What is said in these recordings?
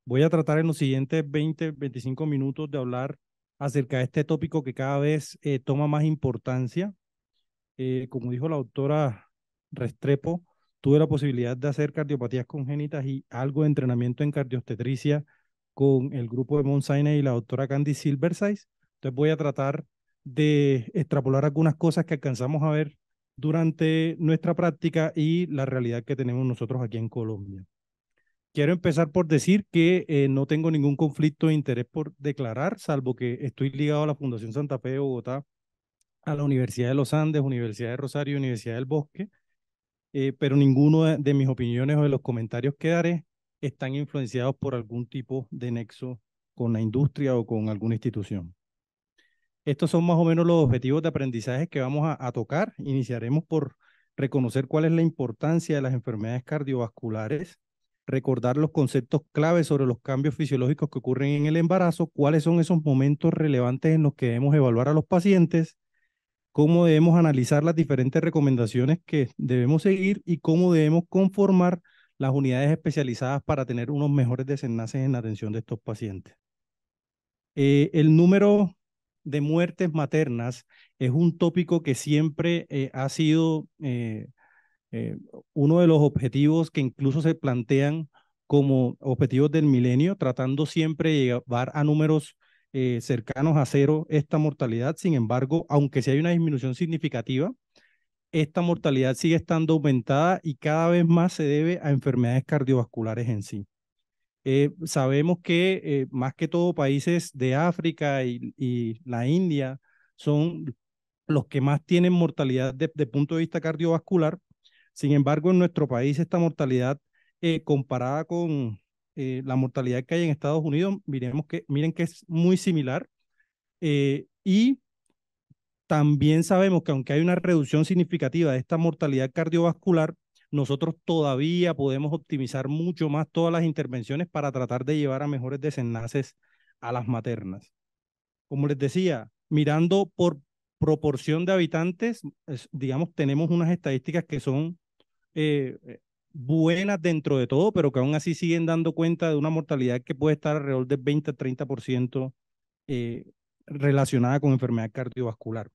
Voy a tratar en los siguientes 25 minutos de hablar acerca de este tópico que cada vez toma más importancia. Como dijo la doctora Restrepo, tuve la posibilidad de hacer cardiopatías congénitas y algo de entrenamiento en cardioobstetricia con el grupo de Mount Sinai y la doctora Candy Silversize. Entonces voy a tratar de extrapolar algunas cosas que alcanzamos a ver durante nuestra práctica y la realidad que tenemos nosotros aquí en Colombia. Quiero empezar por decir que no tengo ningún conflicto de interés por declarar, salvo que estoy ligado a la Fundación Santa Fe de Bogotá, a la Universidad de los Andes, Universidad de Rosario y Universidad del Bosque, pero ninguno de mis opiniones o de los comentarios que daré están influenciados por algún tipo de nexo con la industria o con alguna institución. Estos son más o menos los objetivos de aprendizaje que vamos a tocar. Iniciaremos por reconocer cuál es la importancia de las enfermedades cardiovasculares, recordar los conceptos claves sobre los cambios fisiológicos que ocurren en el embarazo, cuáles son esos momentos relevantes en los que debemos evaluar a los pacientes, cómo debemos analizar las diferentes recomendaciones que debemos seguir y cómo debemos conformar las unidades especializadas para tener unos mejores desenlaces en la atención de estos pacientes. El número de muertes maternas es un tópico que siempre ha sido eh, uno de los objetivos que incluso se plantean como objetivos del milenio, tratando siempre de llevar a números cercanos a cero esta mortalidad. Sin embargo, aunque sí hay una disminución significativa, esta mortalidad sigue estando aumentada y cada vez más se debe a enfermedades cardiovasculares en sí. Sabemos que más que todo países de África y la India son los que más tienen mortalidad de punto de vista cardiovascular. Sin embargo, en nuestro país esta mortalidad comparada con la mortalidad que hay en Estados Unidos, miren que es muy similar. Y también sabemos que aunque hay una reducción significativa de esta mortalidad cardiovascular, nosotros todavía podemos optimizar mucho más todas las intervenciones para tratar de llevar a mejores desenlaces a las maternas. Como les decía, mirando por proporción de habitantes, digamos, tenemos unas estadísticas que son eh, eh, buenas dentro de todo, pero que aún así siguen dando cuenta de una mortalidad que puede estar alrededor del 20 a 30% eh, relacionada con enfermedad cardiovascular.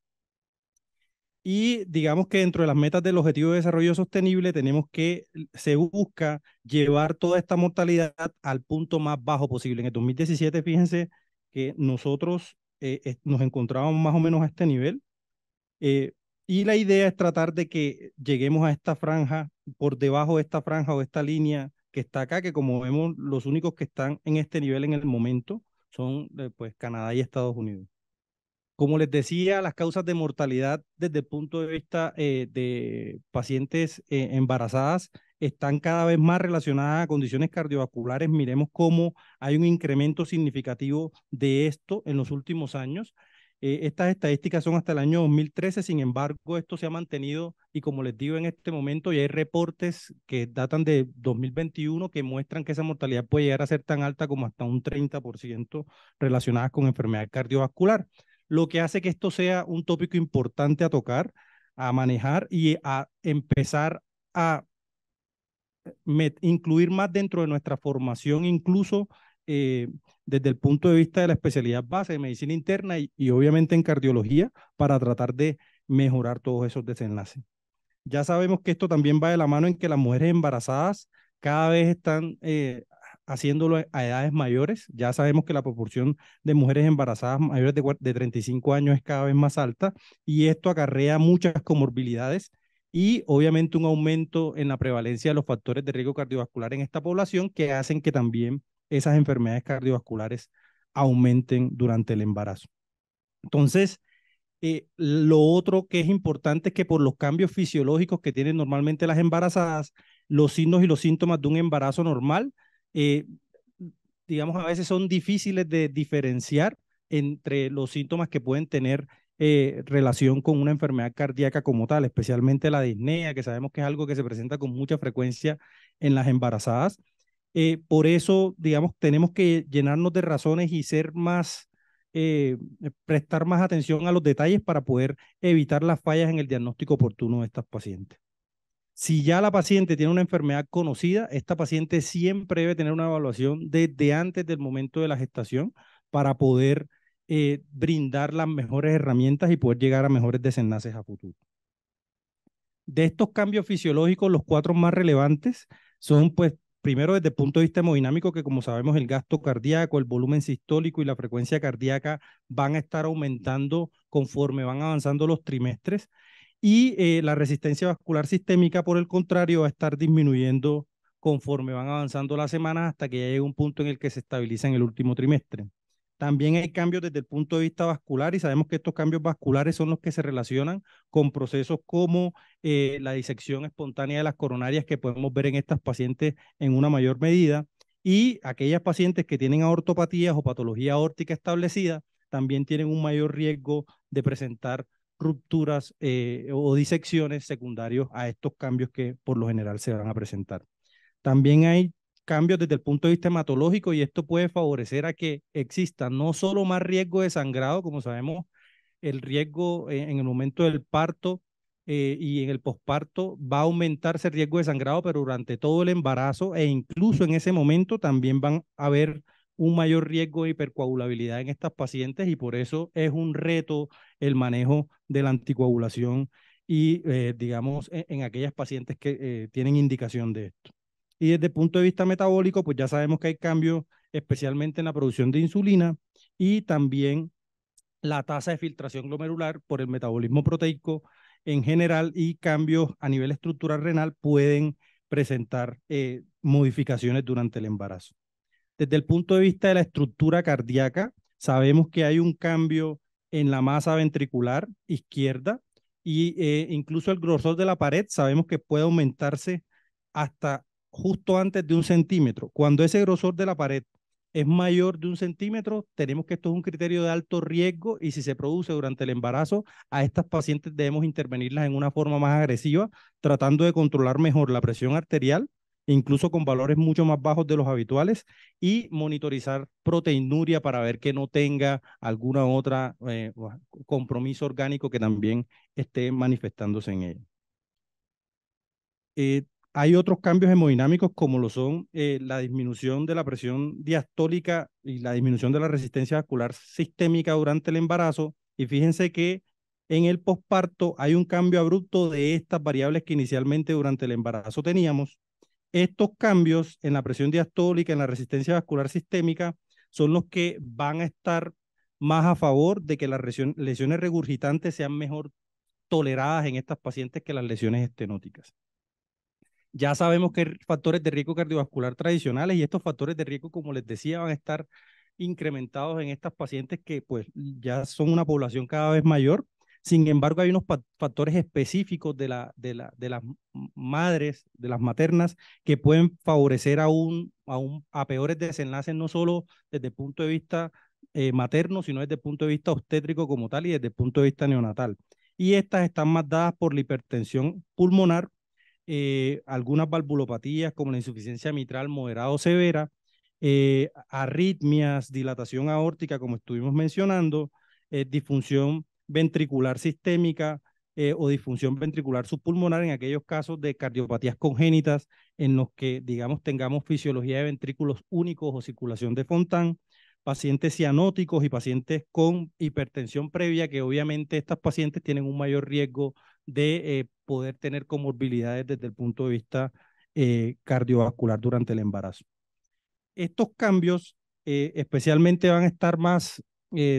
Y digamos que dentro de las metas del Objetivo de Desarrollo Sostenible tenemos que se busca llevar toda esta mortalidad al punto más bajo posible. En el 2017, fíjense que nosotros nos encontrábamos más o menos a este nivel, eh, y la idea es tratar de que lleguemos a esta franja, por debajo de esta franja o esta línea que está acá, que como vemos los únicos que están en este nivel en el momento son pues Canadá y Estados Unidos. Como les decía, las causas de mortalidad desde el punto de vista de pacientes embarazadas están cada vez más relacionadas a condiciones cardiovasculares. Miremos cómo hay un incremento significativo de esto en los últimos años. Estas estadísticas son hasta el año 2013, sin embargo, esto se ha mantenido y como les digo en este momento, ya hay reportes que datan de 2021 que muestran que esa mortalidad puede llegar a ser tan alta como hasta un 30% relacionadas con enfermedad cardiovascular, lo que hace que esto sea un tópico importante a tocar, a manejar y a empezar a incluir más dentro de nuestra formación, incluso eh, desde el punto de vista de la especialidad base de medicina interna y obviamente en cardiología para tratar de mejorar todos esos desenlaces. Ya sabemos que esto también va de la mano en que las mujeres embarazadas cada vez están haciéndolo a edades mayores. Ya sabemos que la proporción de mujeres embarazadas mayores de 35 años es cada vez más alta y esto acarrea muchas comorbilidades y obviamente un aumento en la prevalencia de los factores de riesgo cardiovascular en esta población que hacen que también esas enfermedades cardiovasculares aumenten durante el embarazo. Entonces, lo otro que es importante es que por los cambios fisiológicos que tienen normalmente las embarazadas, los signos y los síntomas de un embarazo normal, eh, digamos, a veces son difíciles de diferenciar entre los síntomas que pueden tener relación con una enfermedad cardíaca como tal, especialmente la disnea, que sabemos que es algo que se presenta con mucha frecuencia en las embarazadas. Por eso, digamos, tenemos que llenarnos de razones y ser más prestar más atención a los detalles para poder evitar las fallas en el diagnóstico oportuno de estas pacientes. Si ya la paciente tiene una enfermedad conocida, esta paciente siempre debe tener una evaluación desde antes del momento de la gestación para poder brindar las mejores herramientas y poder llegar a mejores desenlaces a futuro. De estos cambios fisiológicos, los cuatro más relevantes son, pues, primero desde el punto de vista hemodinámico, que como sabemos el gasto cardíaco, el volumen sistólico y la frecuencia cardíaca van a estar aumentando conforme van avanzando los trimestres y la resistencia vascular sistémica, por el contrario, va a estar disminuyendo conforme van avanzando las semanas hasta que ya llegue un punto en el que se estabiliza en el último trimestre. También hay cambios desde el punto de vista vascular y sabemos que estos cambios vasculares son los que se relacionan con procesos como la disección espontánea de las coronarias que podemos ver en estas pacientes en una mayor medida y aquellas pacientes que tienen aortopatías o patología aórtica establecida también tienen un mayor riesgo de presentar rupturas o disecciones secundarios a estos cambios que por lo general se van a presentar. También hay cambios desde el punto de vista hematológico y esto puede favorecer a que exista no solo más riesgo de sangrado, como sabemos, el riesgo en el momento del parto y en el posparto va a aumentarse el riesgo de sangrado, pero durante todo el embarazo e incluso en ese momento también van a haber un mayor riesgo de hipercoagulabilidad en estas pacientes y por eso es un reto el manejo de la anticoagulación y, digamos, en aquellas pacientes que tienen indicación de esto. Y desde el punto de vista metabólico, pues ya sabemos que hay cambios especialmente en la producción de insulina y también la tasa de filtración glomerular por el metabolismo proteico en general y cambios a nivel estructural renal pueden presentar modificaciones durante el embarazo. Desde el punto de vista de la estructura cardíaca, sabemos que hay un cambio en la masa ventricular izquierda y incluso el grosor de la pared sabemos que puede aumentarse hasta justo antes de 1 centímetro. Cuando ese grosor de la pared es mayor de 1 centímetro, tenemos que esto es un criterio de alto riesgo y si se produce durante el embarazo, a estas pacientes debemos intervenirlas en una forma más agresiva, tratando de controlar mejor la presión arterial, incluso con valores mucho más bajos de los habituales, y monitorizar proteinuria para ver que no tenga alguna otra compromiso orgánico que también esté manifestándose en ella. Hay otros cambios hemodinámicos como lo son la disminución de la presión diastólica y la disminución de la resistencia vascular sistémica durante el embarazo. Y fíjense que en el posparto hay un cambio abrupto de estas variables que inicialmente durante el embarazo teníamos. Estos cambios en la presión diastólica, en la resistencia vascular sistémica, son los que van a estar más a favor de que las lesiones regurgitantes sean mejor toleradas en estas pacientes que las lesiones estenóticas. Ya sabemos que hay factores de riesgo cardiovascular tradicionales y estos factores de riesgo, como les decía, van a estar incrementados en estas pacientes que pues ya son una población cada vez mayor. Sin embargo, hay unos factores específicos de las madres, de las maternas, que pueden favorecer a peores desenlaces, no solo desde el punto de vista materno, sino desde el punto de vista obstétrico como tal y desde el punto de vista neonatal. Y estas están más dadas por la hipertensión pulmonar, algunas valvulopatías como la insuficiencia mitral moderada o severa, arritmias, dilatación aórtica, como estuvimos mencionando, disfunción ventricular sistémica o disfunción ventricular subpulmonar en aquellos casos de cardiopatías congénitas en los que, digamos, tengamos fisiología de ventrículos únicos o circulación de Fontan, pacientes cianóticos y pacientes con hipertensión previa, que obviamente estas pacientes tienen un mayor riesgo de poder tener comorbilidades desde el punto de vista cardiovascular durante el embarazo. Estos cambios especialmente van a estar más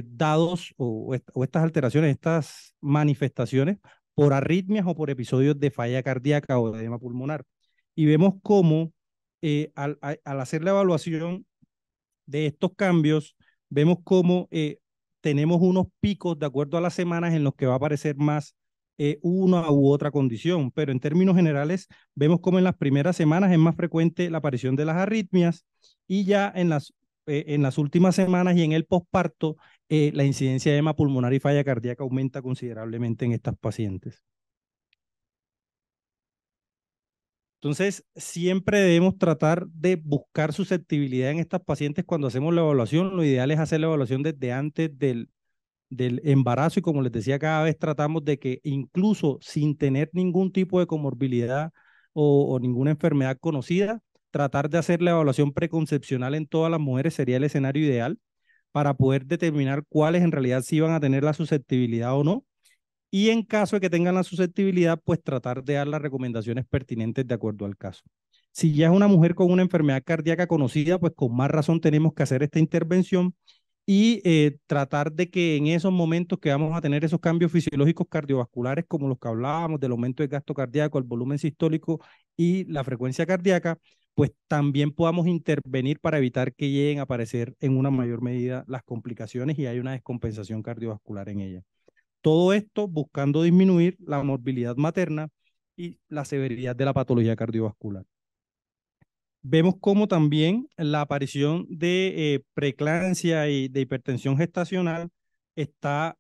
dados o estas alteraciones, estas manifestaciones por arritmias o por episodios de falla cardíaca o de edema pulmonar. Y vemos cómo al hacer la evaluación de estos cambios, vemos cómo tenemos unos picos de acuerdo a las semanas en los que va a aparecer más una u otra condición, pero en términos generales vemos como en las primeras semanas es más frecuente la aparición de las arritmias y ya en las últimas semanas y en el posparto la incidencia de edema pulmonar y falla cardíaca aumenta considerablemente en estas pacientes. Entonces, siempre debemos tratar de buscar susceptibilidad en estas pacientes cuando hacemos la evaluación. Lo ideal es hacer la evaluación desde antes del embarazo y como les decía, cada vez tratamos de que incluso sin tener ningún tipo de comorbilidad o ninguna enfermedad conocida. Tratar de hacer la evaluación preconcepcional en todas las mujeres sería el escenario ideal para poder determinar cuáles en realidad sí van a tener la susceptibilidad o no. Y en caso de que tengan la susceptibilidad, pues tratar de dar las recomendaciones pertinentes de acuerdo al caso. Si ya es una mujer con una enfermedad cardíaca conocida, pues con más razón tenemos que hacer esta intervención y tratar de que en esos momentos que vamos a tener esos cambios fisiológicos cardiovasculares, como los que hablábamos, del aumento del gasto cardíaco, el volumen sistólico y la frecuencia cardíaca, pues también podamos intervenir para evitar que lleguen a aparecer en una mayor medida las complicaciones y hay una descompensación cardiovascular en ella. Todo esto buscando disminuir la morbilidad materna y la severidad de la patología cardiovascular. Vemos cómo también la aparición de preeclampsia y de hipertensión gestacional está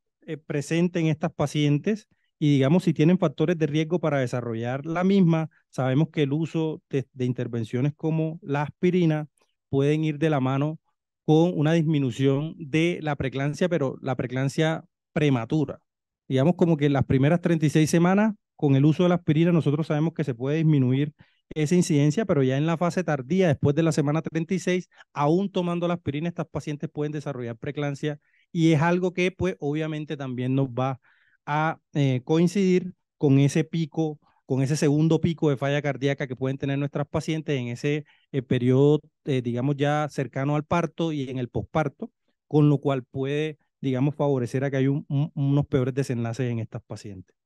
presente en estas pacientes y digamos si tienen factores de riesgo para desarrollar la misma, sabemos que el uso de intervenciones como la aspirina pueden ir de la mano con una disminución de la preeclampsia, pero la preeclampsia prematura. Digamos como que en las primeras 36 semanas con el uso de la aspirina nosotros sabemos que se puede disminuir esa incidencia, pero ya en la fase tardía, después de la semana 36, aún tomando la aspirina, estas pacientes pueden desarrollar preeclampsia y es algo que pues obviamente también nos va a coincidir con ese pico, con ese segundo pico de falla cardíaca que pueden tener nuestras pacientes en ese periodo, digamos, ya cercano al parto y en el posparto, con lo cual puede, digamos, favorecer a que haya unos peores desenlaces en estas pacientes.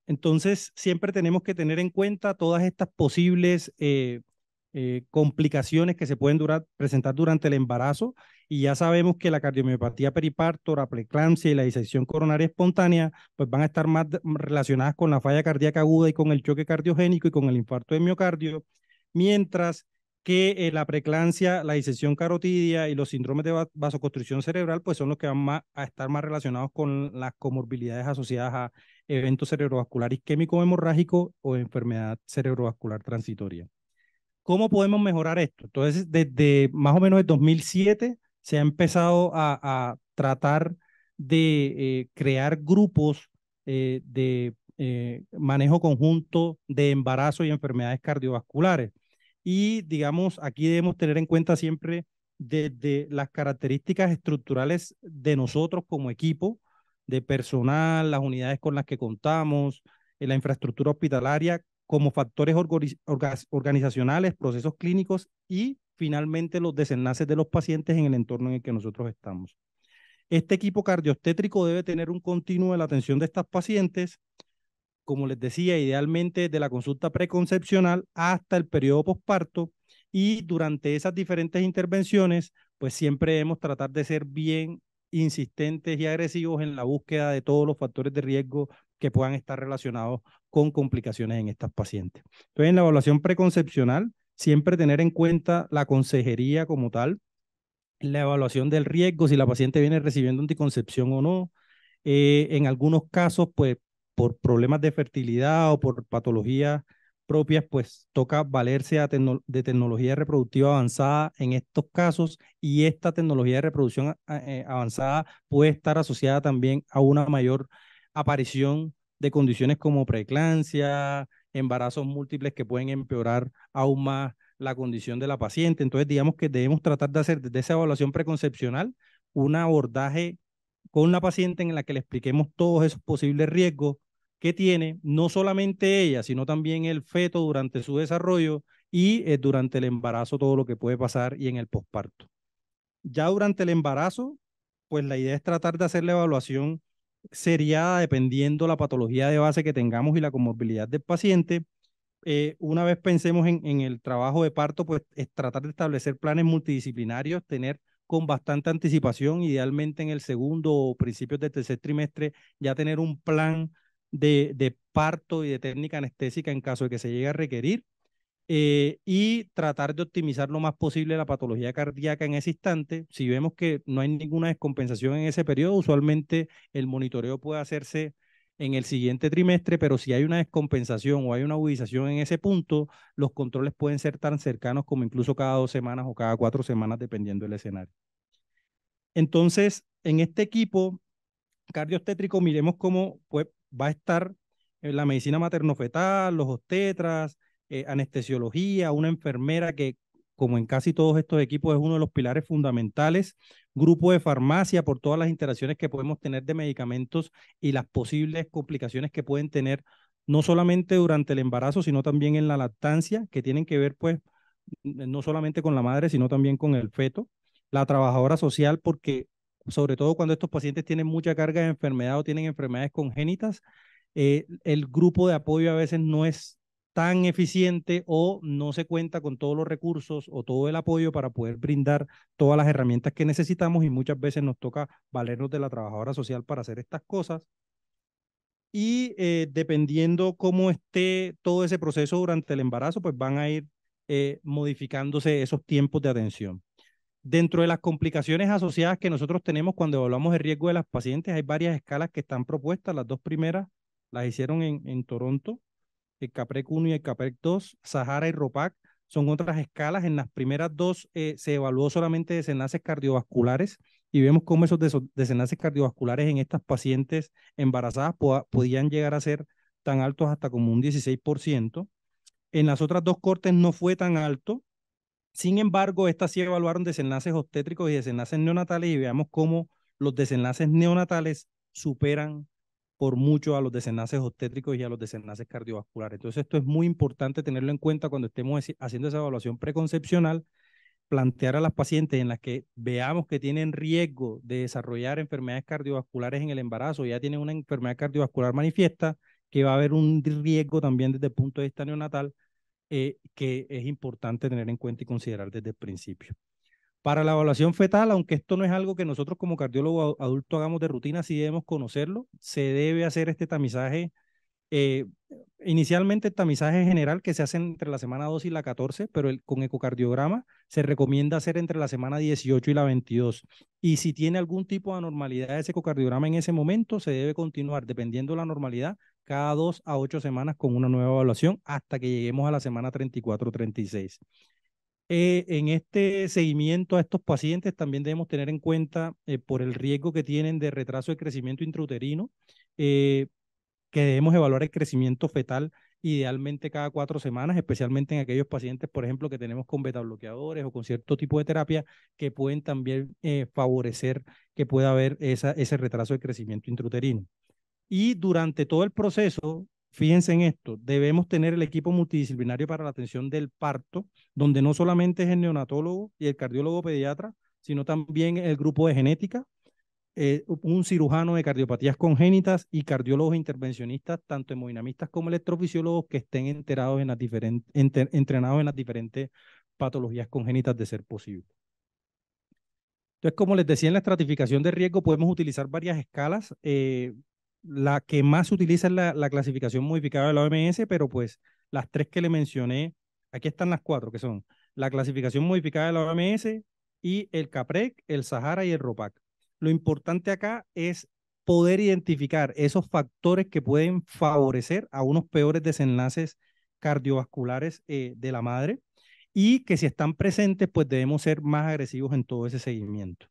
Entonces, siempre tenemos que tener en cuenta todas estas posibles complicaciones que se pueden presentar durante el embarazo y ya sabemos que la cardiomiopatía periparto, la preeclampsia y la disección coronaria espontánea pues van a estar más relacionadas con la falla cardíaca aguda y con el choque cardiogénico y con el infarto de miocardio, mientras que la preeclampsia, la disección carotidia y los síndromes de vasoconstricción cerebral pues son los que van a estar más relacionados con las comorbilidades asociadas a evento cerebrovascular isquémico hemorrágico o enfermedad cerebrovascular transitoria. ¿Cómo podemos mejorar esto? Entonces, desde más o menos el 2007 se ha empezado a tratar de crear grupos de manejo conjunto de embarazo y enfermedades cardiovasculares. Y digamos, aquí debemos tener en cuenta siempre desde las características estructurales de nosotros como equipo, de personal, las unidades con las que contamos, la infraestructura hospitalaria, como factores organizacionales, procesos clínicos y finalmente los desenlaces de los pacientes en el entorno en el que nosotros estamos. Este equipo cardiostétrico debe tener un continuo de la atención de estas pacientes, como les decía, idealmente de la consulta preconcepcional hasta el periodo posparto y durante esas diferentes intervenciones, pues siempre debemos tratar de ser bien insistentes y agresivos en la búsqueda de todos los factores de riesgo que puedan estar relacionados con complicaciones en estas pacientes. Entonces, en la evaluación preconcepcional, siempre tener en cuenta la consejería como tal, la evaluación del riesgo, si la paciente viene recibiendo anticoncepción o no. En algunos casos, pues por problemas de fertilidad o por patologías propias, pues toca valerse de tecnología reproductiva avanzada en estos casos y esta tecnología de reproducción avanzada puede estar asociada también a una mayor aparición de condiciones como preeclampsia, embarazos múltiples que pueden empeorar aún más la condición de la paciente. Entonces, digamos que debemos tratar de hacer desde esa evaluación preconcepcional un abordaje con la paciente en la que le expliquemos todos esos posibles riesgos que tiene, no solamente ella, sino también el feto durante su desarrollo y durante el embarazo, todo lo que puede pasar y en el posparto. Ya durante el embarazo, pues la idea es tratar de hacer la evaluación seriada dependiendo la patología de base que tengamos y la comorbilidad del paciente. Una vez pensemos en el trabajo de parto, pues es tratar de establecer planes multidisciplinarios, tener con bastante anticipación, idealmente en el segundo o principios del tercer trimestre, ya tener un plan de parto y de técnica anestésica en caso de que se llegue a requerir y tratar de optimizar lo más posible la patología cardíaca en ese instante. Si vemos que no hay ninguna descompensación en ese periodo, usualmente el monitoreo puede hacerse en el siguiente trimestre, pero si hay una descompensación o hay una agudización en ese punto, los controles pueden ser tan cercanos como incluso cada 2 semanas o cada 4 semanas, dependiendo del escenario. Entonces, en este equipo cardiostétrico, miremos cómo pues, va a estar la medicina materno-fetal, los obstetras, anestesiología, una enfermera que, como en casi todos estos equipos, es uno de los pilares fundamentales, grupo de farmacia por todas las interacciones que podemos tener de medicamentos y las posibles complicaciones que pueden tener, no solamente durante el embarazo, sino también en la lactancia, que tienen que ver, pues, no solamente con la madre, sino también con el feto. La trabajadora social, porque sobre todo cuando estos pacientes tienen mucha carga de enfermedad o tienen enfermedades congénitas, el grupo de apoyo a veces no es tan eficiente o no se cuenta con todos los recursos o todo el apoyo para poder brindar todas las herramientas que necesitamos y muchas veces nos toca valernos de la trabajadora social para hacer estas cosas. Y dependiendo cómo esté todo ese proceso durante el embarazo, pues van a ir modificándose esos tiempos de atención. Dentro de las complicaciones asociadas que nosotros tenemos cuando evaluamos el riesgo de las pacientes, hay varias escalas que están propuestas. Las dos primeras las hicieron en Toronto, el CAPREC 1 y el CAPREC 2, Sahara y ROPAC. Son otras escalas. En las primeras dos se evaluó solamente desenlaces cardiovasculares y vemos cómo esos desenlaces cardiovasculares en estas pacientes embarazadas podían llegar a ser tan altos hasta como un 16%. En las otras dos cortes no fue tan alto. Sin embargo, estas sí evaluaron desenlaces obstétricos y desenlaces neonatales y veamos cómo los desenlaces neonatales superan por mucho a los desenlaces obstétricos y a los desenlaces cardiovasculares. Entonces, esto es muy importante tenerlo en cuenta cuando estemos haciendo esa evaluación preconcepcional, plantear a las pacientes en las que veamos que tienen riesgo de desarrollar enfermedades cardiovasculares en el embarazo, ya tienen una enfermedad cardiovascular manifiesta, que va a haber un riesgo también desde el punto de vista neonatal que es importante tener en cuenta y considerar desde el principio. Para la evaluación fetal, aunque esto no es algo que nosotros como cardiólogo adulto hagamos de rutina, sí debemos conocerlo, se debe hacer este tamizaje, eh, inicialmente el tamizaje general que se hace entre la semana 2 y la 14, pero con ecocardiograma se recomienda hacer entre la semana 18 y la 22. Y si tiene algún tipo de anormalidad ese ecocardiograma en ese momento, se debe continuar, dependiendo de la normalidad, cada 2 a 8 semanas con una nueva evaluación hasta que lleguemos a la semana 34 o 36. En este seguimiento a estos pacientes también debemos tener en cuenta por el riesgo que tienen de retraso de crecimiento intrauterino, eh, que debemos evaluar el crecimiento fetal idealmente cada 4 semanas, especialmente en aquellos pacientes, por ejemplo, que tenemos con beta bloqueadores o con cierto tipo de terapia que pueden también favorecer que pueda haber ese retraso de crecimiento intrauterino. Y durante todo el proceso, fíjense en esto, debemos tener el equipo multidisciplinario para la atención del parto, donde no solamente es el neonatólogo y el cardiólogo pediatra, sino también el grupo de genética, un cirujano de cardiopatías congénitas y cardiólogos intervencionistas, tanto hemodinamistas como electrofisiólogos, que estén enterados en entrenados en las diferentes patologías congénitas de ser posible. Entonces, como les decía, en la estratificación de riesgo podemos utilizar varias escalas. La que más se utiliza es la clasificación modificada de la OMS, pero pues las tres que le mencioné, aquí están las cuatro, que son la clasificación modificada de la OMS y el CAPREC, el Sahara y el ROPAC. Lo importante acá es poder identificar esos factores que pueden favorecer a unos peores desenlaces cardiovasculares de la madre y que si están presentes, pues debemos ser más agresivos en todo ese seguimiento.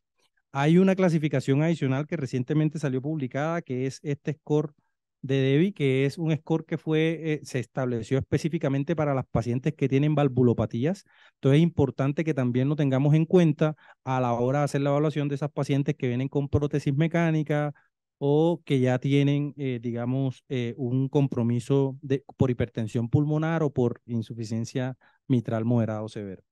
Hay una clasificación adicional que recientemente salió publicada, que es este score de DEBI, que es un score que se estableció específicamente para las pacientes que tienen valvulopatías. Entonces es importante que también lo tengamos en cuenta a la hora de hacer la evaluación de esas pacientes que vienen con prótesis mecánica o que ya tienen, digamos, un compromiso por hipertensión pulmonar o por insuficiencia mitral moderada o severa.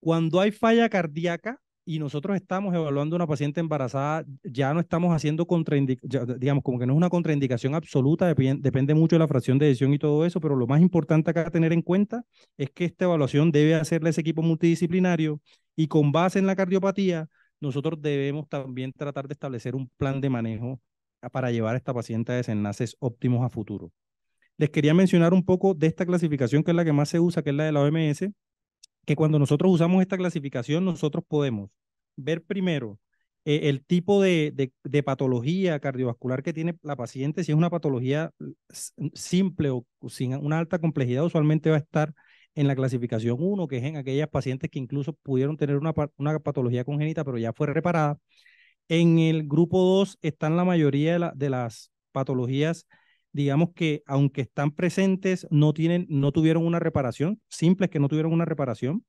Cuando hay falla cardíaca y nosotros estamos evaluando a una paciente embarazada, ya no estamos haciendo digamos, como que no es una contraindicación absoluta, depende mucho de la fracción de decisión y todo eso, pero lo más importante acá a tener en cuenta es que esta evaluación debe hacerle ese equipo multidisciplinario y con base en la cardiopatía, nosotros debemos también tratar de establecer un plan de manejo para llevar a esta paciente a desenlaces óptimos a futuro. Les quería mencionar un poco de esta clasificación que es la que más se usa, que es la de la OMS, que cuando nosotros usamos esta clasificación, nosotros podemos ver primero el tipo de patología cardiovascular que tiene la paciente. Si es una patología simple o sin una alta complejidad, usualmente va a estar en la clasificación 1, que es en aquellas pacientes que incluso pudieron tener una patología congénita, pero ya fue reparada. En el grupo 2 están la mayoría de las patologías, digamos que aunque están presentes, no tuvieron una reparación, simples que no tuvieron una reparación,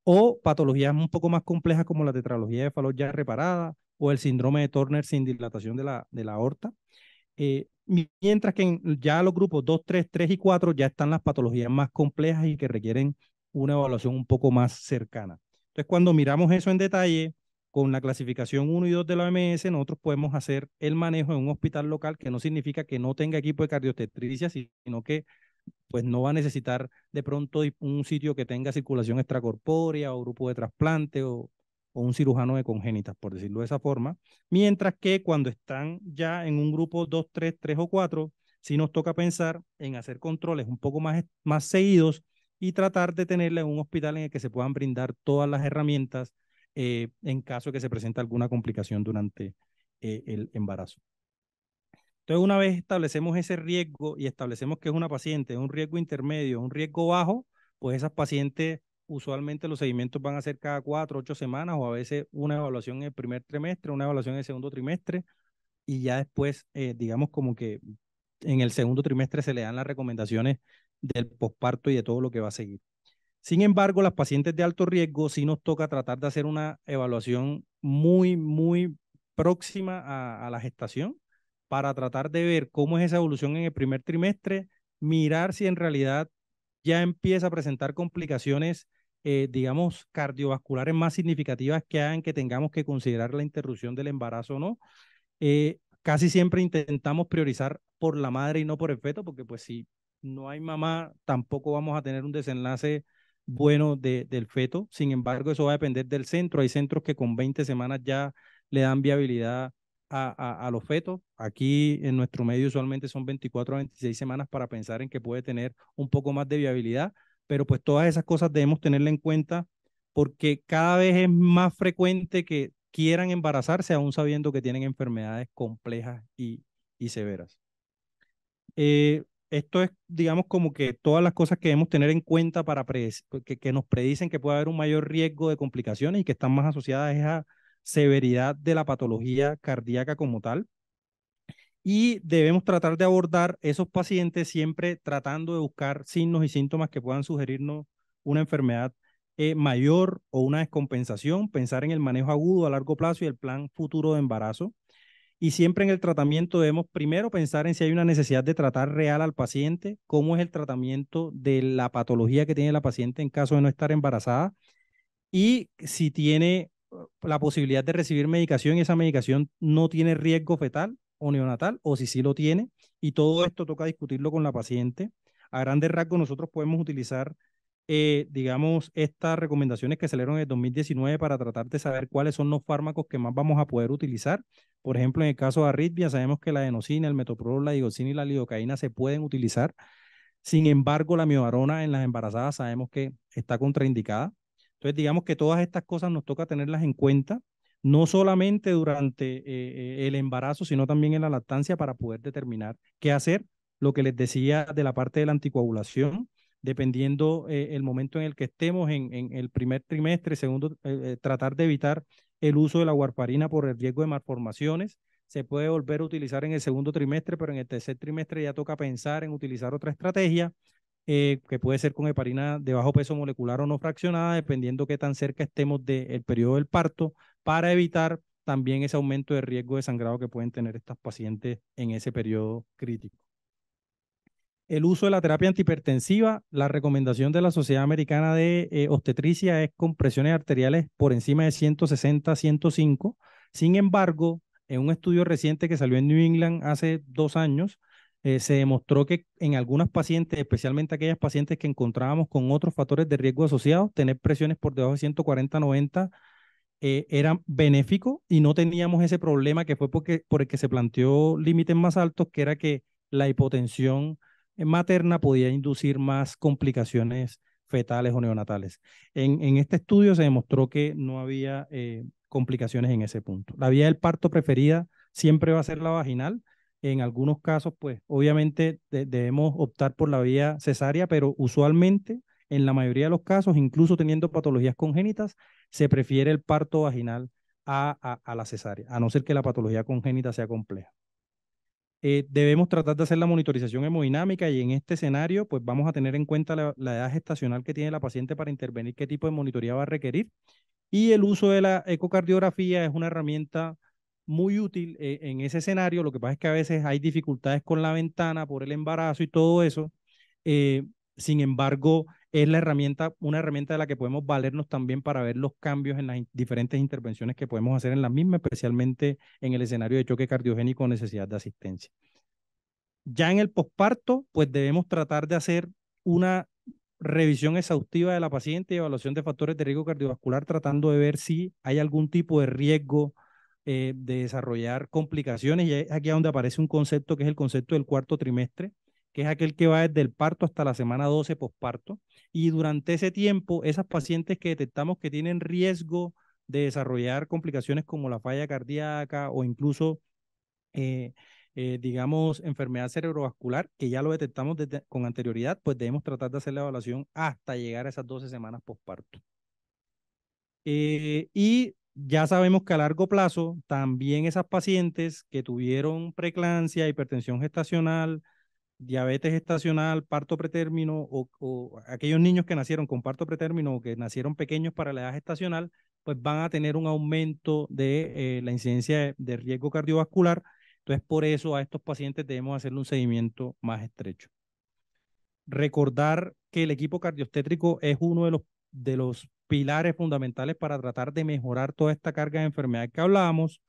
o patologías un poco más complejas como la tetralogía de Fallot ya reparada o el síndrome de Turner sin dilatación de la aorta. Mientras que en ya los grupos 2, 3 y 4 ya están las patologías más complejas y que requieren una evaluación un poco más cercana. Entonces, cuando miramos eso en detalle, con la clasificación 1 y 2 de la OMS, nosotros podemos hacer el manejo en un hospital local, que no significa que no tenga equipo de cardioobstetricia, sino que pues no va a necesitar de pronto un sitio que tenga circulación extracorpórea o grupo de trasplante o un cirujano de congénitas, por decirlo de esa forma. Mientras que cuando están ya en un grupo 2, 3 o 4, sí nos toca pensar en hacer controles un poco más seguidos y tratar de tenerle un hospital en el que se puedan brindar todas las herramientas en caso de que se presente alguna complicación durante el embarazo. Entonces, una vez establecemos ese riesgo y establecemos que es una paciente, es un riesgo intermedio, un riesgo bajo, pues esas pacientes usualmente los seguimientos van a ser cada 4, 8 semanas o a veces una evaluación en el primer trimestre, una evaluación en el segundo trimestre y ya después, digamos como que en el segundo trimestre se le dan las recomendaciones del posparto y de todo lo que va a seguir. Sin embargo, las pacientes de alto riesgo sí nos toca tratar de hacer una evaluación muy próxima a la gestación para tratar de ver cómo es esa evolución en el primer trimestre, mirar si en realidad ya empieza a presentar complicaciones, digamos, cardiovasculares más significativas que hagan que tengamos que considerar la interrupción del embarazo o no. Casi siempre intentamos priorizar por la madre y no por el feto, porque pues si no hay mamá, tampoco vamos a tener un desenlace bueno del feto. Sin embargo, eso va a depender del centro. Hay centros que con 20 semanas ya le dan viabilidad a los fetos. Aquí en nuestro medio usualmente son 24 a 26 semanas para pensar en que puede tener un poco más de viabilidad, pero pues todas esas cosas debemos tenerla en cuenta porque cada vez es más frecuente que quieran embarazarse aún sabiendo que tienen enfermedades complejas y severas. Esto es, digamos, como que todas las cosas que debemos tener en cuenta para que nos predicen que puede haber un mayor riesgo de complicaciones y que están más asociadas a esa severidad de la patología cardíaca como tal. Y debemos tratar de abordar esos pacientes siempre tratando de buscar signos y síntomas que puedan sugerirnos una enfermedad mayor o una descompensación, pensar en el manejo agudo a largo plazo y el plan futuro de embarazo. Y siempre en el tratamiento debemos primero pensar en si hay una necesidad de tratar real al paciente, cómo es el tratamiento de la patología que tiene la paciente en caso de no estar embarazada y si tiene la posibilidad de recibir medicación y esa medicación no tiene riesgo fetal o neonatal o si sí lo tiene. Y todo esto toca discutirlo con la paciente. A grandes rasgos nosotros podemos utilizar, digamos, estas recomendaciones que salieron en el 2019 para tratar de saber cuáles son los fármacos que más vamos a poder utilizar. Por ejemplo, en el caso de arritmia, sabemos que la adenosina, el metoprolol, la digoxina y la lidocaína se pueden utilizar. Sin embargo, la miodarona en las embarazadas sabemos que está contraindicada. Entonces, digamos que todas estas cosas nos toca tenerlas en cuenta, no solamente durante el embarazo, sino también en la lactancia para poder determinar qué hacer. Lo que les decía de la parte de la anticoagulación, dependiendo el momento en el que estemos, en el primer trimestre, segundo, tratar de evitar el uso de la warfarina por el riesgo de malformaciones. Se puede volver a utilizar en el segundo trimestre, pero en el tercer trimestre ya toca pensar en utilizar otra estrategia que puede ser con heparina de bajo peso molecular o no fraccionada, dependiendo qué tan cerca estemos del periodo del parto, para evitar también ese aumento de riesgo de sangrado que pueden tener estas pacientes en ese periodo crítico. El uso de la terapia antihipertensiva, la recomendación de la Sociedad Americana de Obstetricia es con presiones arteriales por encima de 160, 105. Sin embargo, en un estudio reciente que salió en New England hace 2 años, se demostró que en algunas pacientes, especialmente aquellas pacientes que encontrábamos con otros factores de riesgo asociados, tener presiones por debajo de 140, 90 era benéfico y no teníamos ese problema que fue por el que se planteó límites más altos, que era que la hipotensión materna podía inducir más complicaciones fetales o neonatales. En este estudio se demostró que no había complicaciones en ese punto. La vía del parto preferida siempre va a ser la vaginal. En algunos casos, pues obviamente debemos optar por la vía cesárea, pero usualmente, en la mayoría de los casos, incluso teniendo patologías congénitas, se prefiere el parto vaginal a la cesárea, a no ser que la patología congénita sea compleja. Debemos tratar de hacer la monitorización hemodinámica y en este escenario, pues vamos a tener en cuenta la edad gestacional que tiene la paciente para intervenir, qué tipo de monitoría va a requerir. Y el uso de la ecocardiografía es una herramienta muy útil en ese escenario. Lo que pasa es que a veces hay dificultades con la ventana por el embarazo y todo eso. Eh, Sin embargo, es la herramienta, una herramienta de la que podemos valernos también para ver los cambios en las diferentes intervenciones que podemos hacer en la misma, especialmente en el escenario de choque cardiogénico o necesidad de asistencia. Ya en el posparto, pues debemos tratar de hacer una revisión exhaustiva de la paciente y evaluación de factores de riesgo cardiovascular, tratando de ver si hay algún tipo de riesgo de desarrollar complicaciones. Y es aquí donde aparece un concepto que es el concepto del cuarto trimestre, que es aquel que va desde el parto hasta la semana 12 posparto. Y durante ese tiempo, esas pacientes que detectamos que tienen riesgo de desarrollar complicaciones como la falla cardíaca o incluso digamos, enfermedad cerebrovascular, que ya lo detectamos con anterioridad, pues debemos tratar de hacer la evaluación hasta llegar a esas 12 semanas postparto. Y ya sabemos que a largo plazo, también esas pacientes que tuvieron preeclampsia, hipertensión gestacional, diabetes gestacional, parto pretérmino o aquellos niños que nacieron con parto pretérmino o que nacieron pequeños para la edad gestacional, pues van a tener un aumento de la incidencia de riesgo cardiovascular. Entonces, por eso a estos pacientes debemos hacerle un seguimiento más estrecho. Recordar que el equipo cardiostétrico es uno de los pilares fundamentales para tratar de mejorar toda esta carga de enfermedad que hablábamos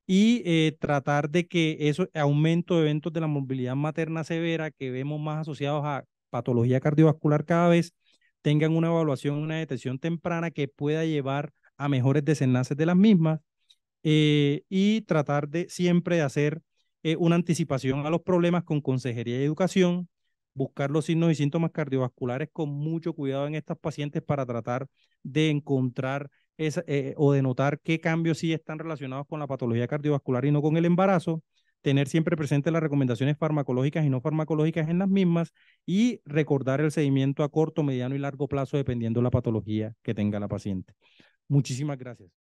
y tratar de que eso aumento de eventos de la movilidad materna severa que vemos más asociados a patología cardiovascular cada vez tengan una evaluación, una detección temprana que pueda llevar a mejores desenlaces de las mismas y tratar de siempre hacer una anticipación a los problemas con consejería y educación, buscar los signos y síntomas cardiovasculares con mucho cuidado en estas pacientes para tratar de encontrar o de notar qué cambios sí están relacionados con la patología cardiovascular y no con el embarazo, tener siempre presente las recomendaciones farmacológicas y no farmacológicas en las mismas y recordar el seguimiento a corto, mediano y largo plazo dependiendo de la patología que tenga la paciente. Muchísimas gracias.